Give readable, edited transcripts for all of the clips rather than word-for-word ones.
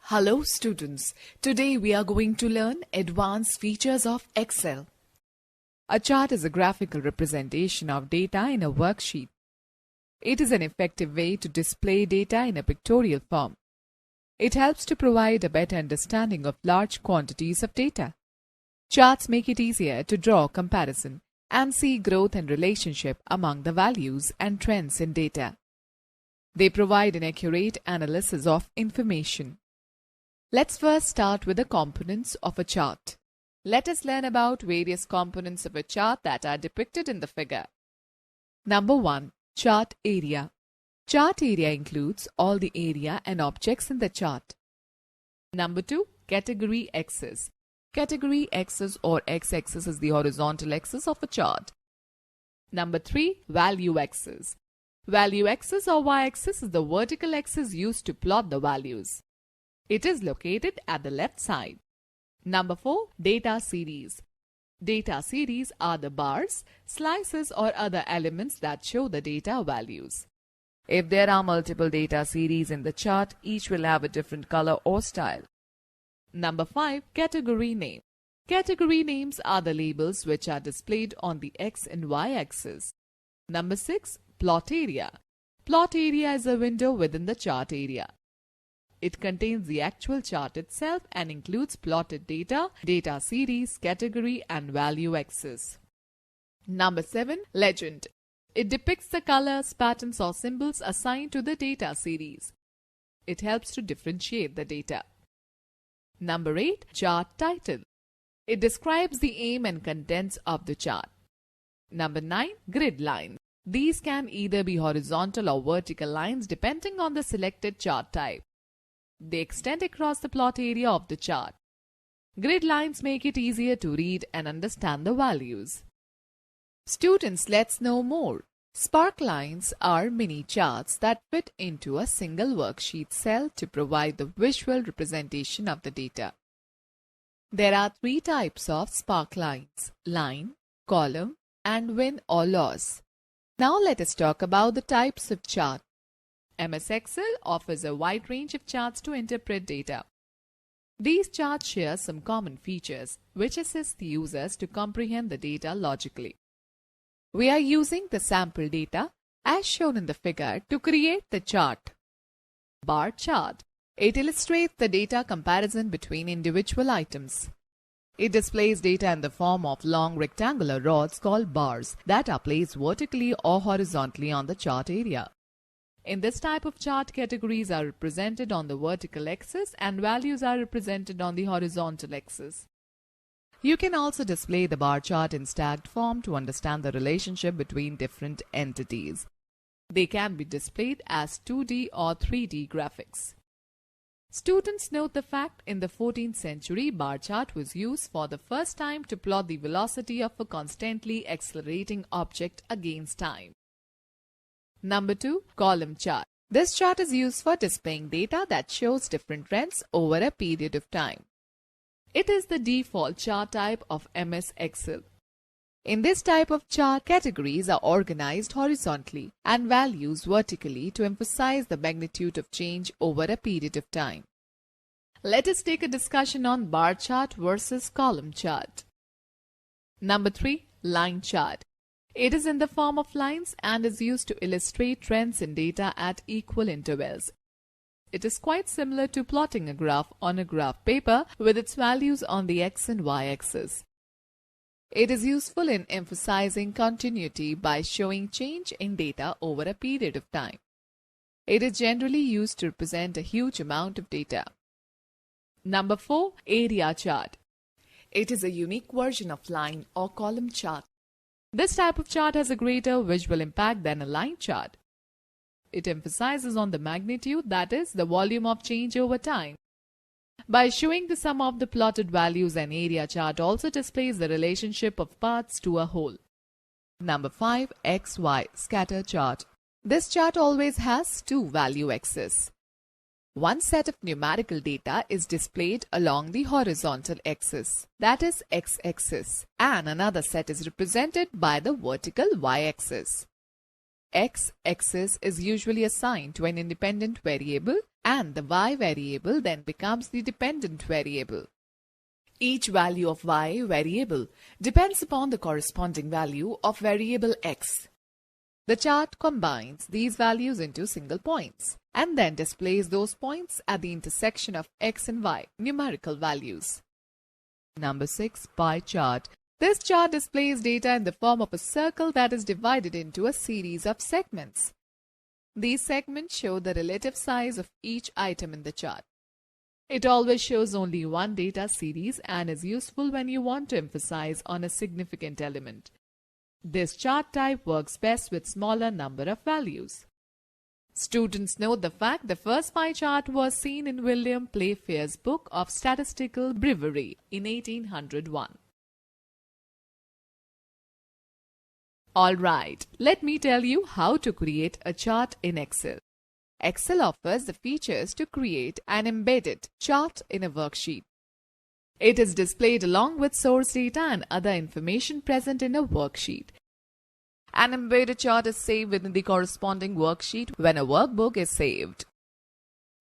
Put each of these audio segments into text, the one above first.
Hello students, today we are going to learn advanced features of Excel. A chart is a graphical representation of data in a worksheet. It is an effective way to display data in a pictorial form. It helps to provide a better understanding of large quantities of data. Charts make it easier to draw comparison and see growth and relationship among the values and trends in data. They provide an accurate analysis of information. Let's first start with the components of a chart. Let us learn about various components of a chart that are depicted in the figure. Number 1. Chart area. Chart area includes all the area and objects in the chart. Number 2. Category axis. Category axis or x-axis is the horizontal axis of a chart. Number 3. Value axis. Value axis or y-axis is the vertical axis used to plot the values. It is located at the left side. Number 4. Data series. Data series are the bars, slices or other elements that show the data values. If there are multiple data series in the chart, each will have a different color or style. Number 5. Category name. Category names are the labels which are displayed on the x and y axis. Number 6. Plot area. Plot area is a window within the chart area. It contains the actual chart itself and includes plotted data, data series, category and value axis. Number 7. Legend. It depicts the colors, patterns or symbols assigned to the data series. It helps to differentiate the data. Number 8. Chart title. It describes the aim and contents of the chart. Number 9. Grid lines. These can either be horizontal or vertical lines depending on the selected chart type. They extend across the plot area of the chart. Grid lines make it easier to read and understand the values. Students, let's know more. Spark lines are mini charts that fit into a single worksheet cell to provide the visual representation of the data. There are 3 types of spark lines: line, column, and win or loss. Now let us talk about the types of chart. MS Excel offers a wide range of charts to interpret data. These charts share some common features which assist the users to comprehend the data logically. We are using the sample data as shown in the figure to create the chart. Bar chart. It illustrates the data comparison between individual items. It displays data in the form of long rectangular rods called bars that are placed vertically or horizontally on the chart area. In this type of chart, categories are represented on the vertical axis and values are represented on the horizontal axis. You can also display the bar chart in stacked form to understand the relationship between different entities. They can be displayed as 2D or 3D graphics. Students note the fact in the 14th century, bar chart was used for the first time to plot the velocity of a constantly accelerating object against time. Number 2. Column chart. This chart is used for displaying data that shows different trends over a period of time. It is the default chart type of MS Excel. In this type of chart, categories are organized horizontally and values vertically to emphasize the magnitude of change over a period of time. Let us take a discussion on bar chart versus column chart. Number 3. Line chart. It is in the form of lines and is used to illustrate trends in data at equal intervals. It is quite similar to plotting a graph on a graph paper with its values on the x and y axis. It is useful in emphasizing continuity by showing change in data over a period of time. It is generally used to represent a huge amount of data. Number 4. Area chart. It is a unique version of line or column chart. This type of chart has a greater visual impact than a line chart. It emphasizes on the magnitude, that is, the volume of change over time. By showing the sum of the plotted values, an area chart also displays the relationship of parts to a whole. Number 5. XY scatter chart. This chart always has 2 value axes. One set of numerical data is displayed along the horizontal axis, that is x-axis, and another set is represented by the vertical y-axis. x-axis is usually assigned to an independent variable and the y variable then becomes the dependent variable. Each value of y variable depends upon the corresponding value of variable x. The chart combines these values into single points and then displays those points at the intersection of x and y numerical values. Number 6. Pie chart. This chart displays data in the form of a circle that is divided into a series of segments. These segments show the relative size of each item in the chart. It always shows only one data series and is useful when you want to emphasize on a significant element. This chart type works best with smaller number of values. Students note the fact the first pie chart was seen in William Playfair's Book of Statistical Breviary in 1801. Alright, let me tell you how to create a chart in Excel. Excel offers the features to create an embedded chart in a worksheet. It is displayed along with source data and other information present in a worksheet. An embedded chart is saved within the corresponding worksheet when a workbook is saved.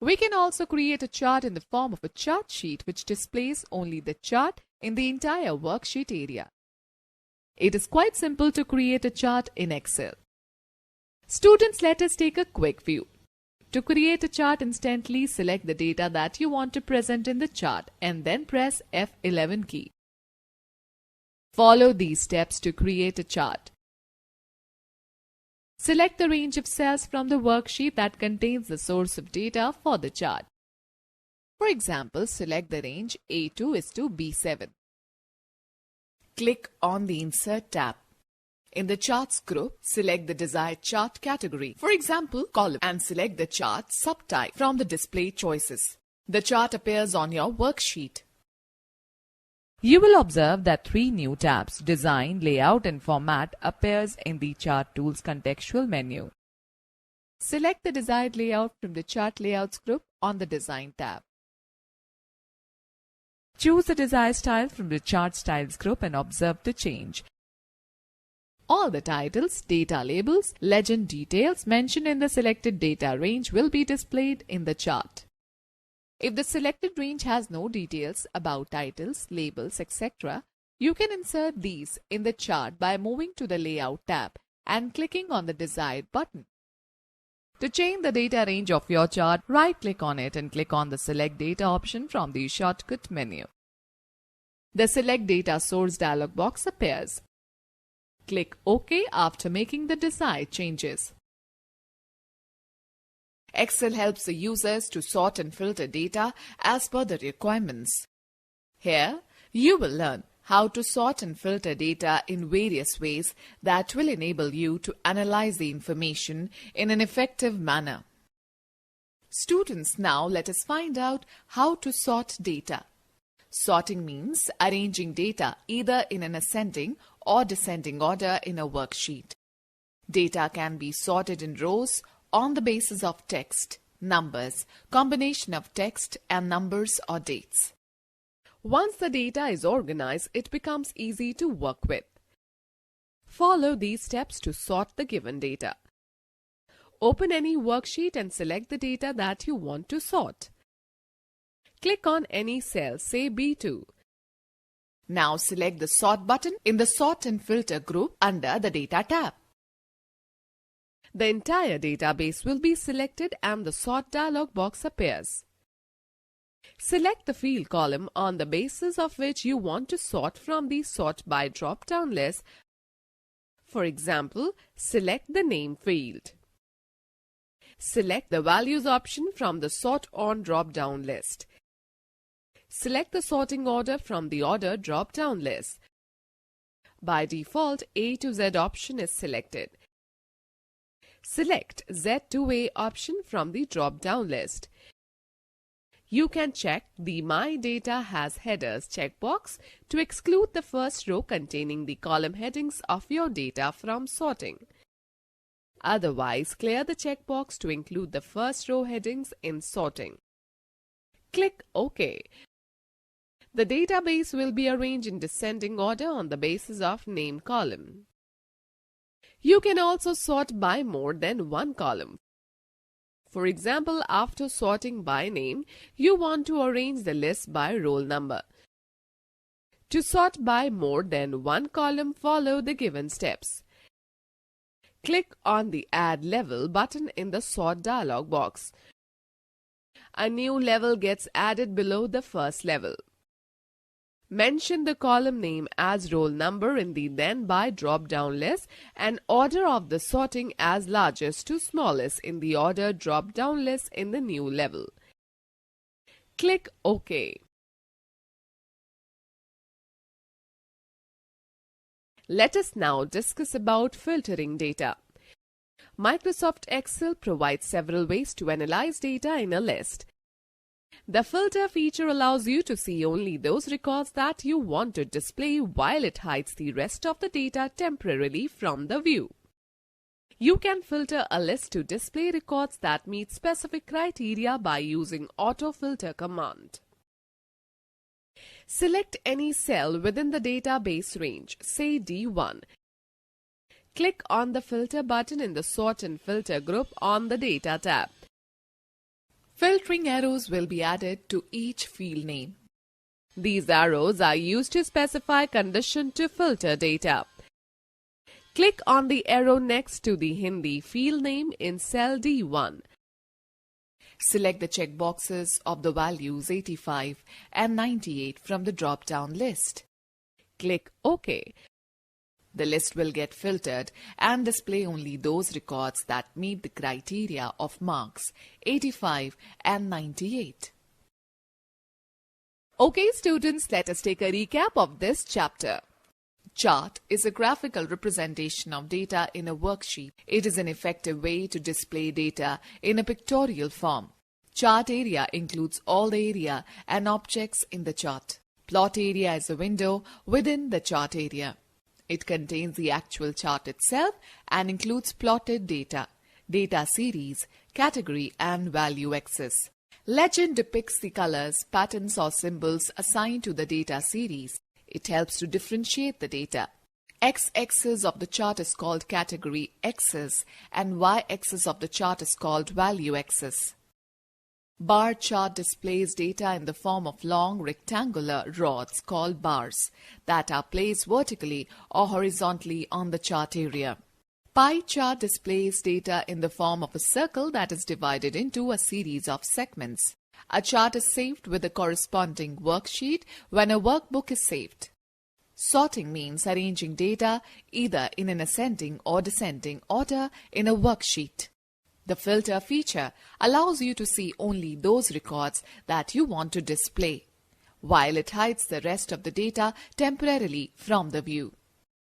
We can also create a chart in the form of a chart sheet which displays only the chart in the entire worksheet area. It is quite simple to create a chart in Excel. Students, let us take a quick view. To create a chart instantly, select the data that you want to present in the chart and then press F11 key. Follow these steps to create a chart. Select the range of cells from the worksheet that contains the source of data for the chart. For example, select the range A2 is to B7. Click on the Insert tab. In the Charts group, select the desired chart category, for example, column, and select the chart subtype from the display choices. The chart appears on your worksheet. You will observe that 3 new tabs, Design, Layout and Format, appears in the Chart Tools contextual menu. Select the desired layout from the Chart Layouts group on the Design tab. Choose the desired style from the Chart Styles group and observe the change. All the titles, data labels, legend details mentioned in the selected data range will be displayed in the chart. If the selected range has no details about titles, labels, etc., you can insert these in the chart by moving to the Layout tab and clicking on the desired button. To change the data range of your chart, right-click on it and click on the Select Data option from the shortcut menu. The Select Data Source dialog box appears. Click OK after making the desired changes. Excel helps the users to sort and filter data as per the requirements. Here, you will learn how to sort and filter data in various ways that will enable you to analyze the information in an effective manner. Students, now let us find out how to sort data. Sorting means arranging data either in an ascending or descending order in a worksheet. Data can be sorted in rows on the basis of text, numbers, combination of text and numbers or dates. Once the data is organized, it becomes easy to work with. Follow these steps to sort the given data. Open any worksheet and select the data that you want to sort. Click on any cell, say B2. Now select the Sort button in the Sort and Filter group under the Data tab. The entire database will be selected and the Sort dialog box appears. Select the field column on the basis of which you want to sort from the Sort by drop-down list. For example, select the name field. Select the values option from the Sort on drop-down list. Select the sorting order from the Order drop-down list. By default, A to Z option is selected. Select Z to A option from the drop-down list. You can check the My Data Has Headers checkbox to exclude the first row containing the column headings of your data from sorting. Otherwise, clear the checkbox to include the first row headings in sorting. Click OK. The database will be arranged in descending order on the basis of name column. You can also sort by more than one column. For example, after sorting by name, you want to arrange the list by roll number. To sort by more than one column, follow the given steps. Click on the Add Level button in the Sort dialog box. A new level gets added below the first level. Mention the column name as roll number in the Then By drop-down list and order of the sorting as largest to smallest in the order drop-down list in the new level. Click OK. Let us now discuss about filtering data. Microsoft Excel provides several ways to analyze data in a list. The filter feature allows you to see only those records that you want to display while it hides the rest of the data temporarily from the view. You can filter a list to display records that meet specific criteria by using AutoFilter command. Select any cell within the database range, say D1. Click on the Filter button in the Sort and Filter group on the Data tab. Filtering arrows will be added to each field name. These arrows are used to specify condition to filter data. Click on the arrow next to the Hindi field name in cell D1. Select the checkboxes of the values 85 and 98 from the drop-down list. Click OK. The list will get filtered and display only those records that meet the criteria of marks 85 and 98. Okay students, let us take a recap of this chapter. Chart is a graphical representation of data in a worksheet. It is an effective way to display data in a pictorial form. Chart area includes all the area and objects in the chart. Plot area is a window within the chart area. It contains the actual chart itself and includes plotted data, data series, category and value axis. Legend depicts the colors, patterns or symbols assigned to the data series. It helps to differentiate the data. X-axis of the chart is called category axis and Y-axis of the chart is called value axis. Bar chart displays data in the form of long rectangular rods called bars that are placed vertically or horizontally on the chart area. Pie chart displays data in the form of a circle that is divided into a series of segments. A chart is saved with a corresponding worksheet when a workbook is saved. Sorting means arranging data either in an ascending or descending order in a worksheet. The filter feature allows you to see only those records that you want to display, while it hides the rest of the data temporarily from the view.